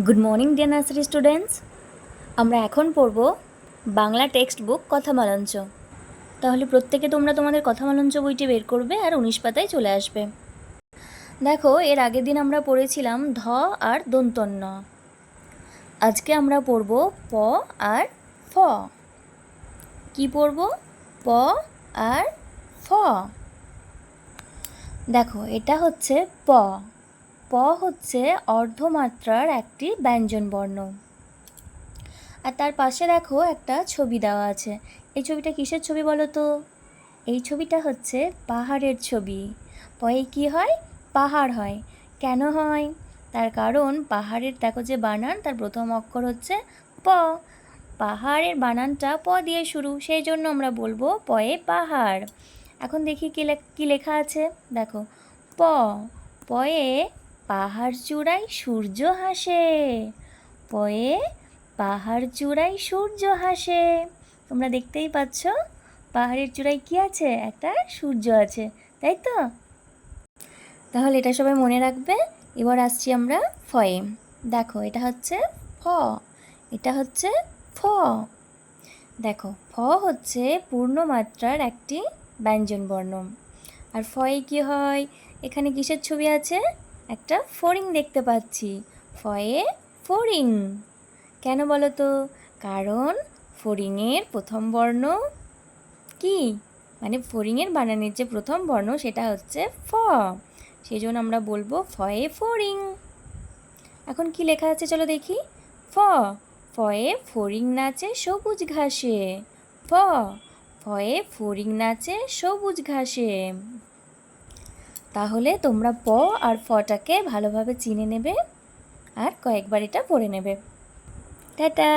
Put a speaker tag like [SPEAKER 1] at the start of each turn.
[SPEAKER 1] Good morning deer nursery students. আমরা এখন পড়ব বাংলা টেক্সট বুক কথামালঞ্চ। তাহলে প্রত্যেকে তোমরা তোমাদের কথামালঞ্চ বইটি বের করবে আর 19 পাতায় চলে আসবে। দেখো, এর আগের দিন আমরা পড়েছিলাম ধ আর দন্তন্য। আজকে আমরা পড়ব প আর ফ। কি পড়ব? প আর ফ। দেখো, এটা হচ্ছে প। প হচ্ছে অর্ধমাত্রার একটি ব্যঞ্জনবর্ণ। আর তার পাশে দেখো একটা ছবি দেওয়া আছে। এই ছবিটা কিসের ছবি বলো তো? এই ছবিটা হচ্ছে পাহাড়ের ছবি। পয়ে কি হয়? পাহাড় হয়। কেন হয়? তার কারণ পাহাড়ের দেখো যে বানান, তার প্রথম অক্ষর হচ্ছে প। পাহাড়ের বানানটা প দিয়ে শুরু, সেই জন্য আমরা বলবো পয়ে পাহাড়। এখন দেখি কি লেখা আছে। দেখো, প। পয়ে পাহাড় চূড়ায় সূর্য হাসে। পয়ে পাহাড় চূড়ায় সূর্য হাসে। তোমরা দেখতেই পাচ্ছ পাহাড়ের চূড়ায় কি আছে? একটা সূর্য আছে, তাই তো? তাহলে এটা সবাই মনে রাখবে। এবার আসছি আমরা ফয়ে। দেখো, এটা হচ্ছে ফ, এটা হচ্ছে ফ। দেখো, ফ হচ্ছে পূর্ণমাত্রার একটি ব্যঞ্জনবর্ণ। আর ফয়ে কি হয়? এখানে কিসের ছবি আছে? একটা ফড়িং দেখতে পাচ্ছি। ফয়ে ফড়িং। কেন বলো তো? কারণ ফড়িংয়ের প্রথম বর্ণ কি? মানে ফড়িংয়ের বানানের যে প্রথম বর্ণ সেটা হচ্ছে ফ, সেই জন্য আমরা বলবো ফয়ে ফড়িং। এখন কি লেখা আছে চলো দেখি। ফ। ফয়ে ফড়িং নাচে সবুজ ঘাসে। ফ। ফয়ে ফড়িং নাচে সবুজ ঘাসে। তাহলে তোমরা প আর ফটাকে ভালোভাবে চিনে নেবে আর কয়েকবার এটা পড়ে নেবে। টাটা।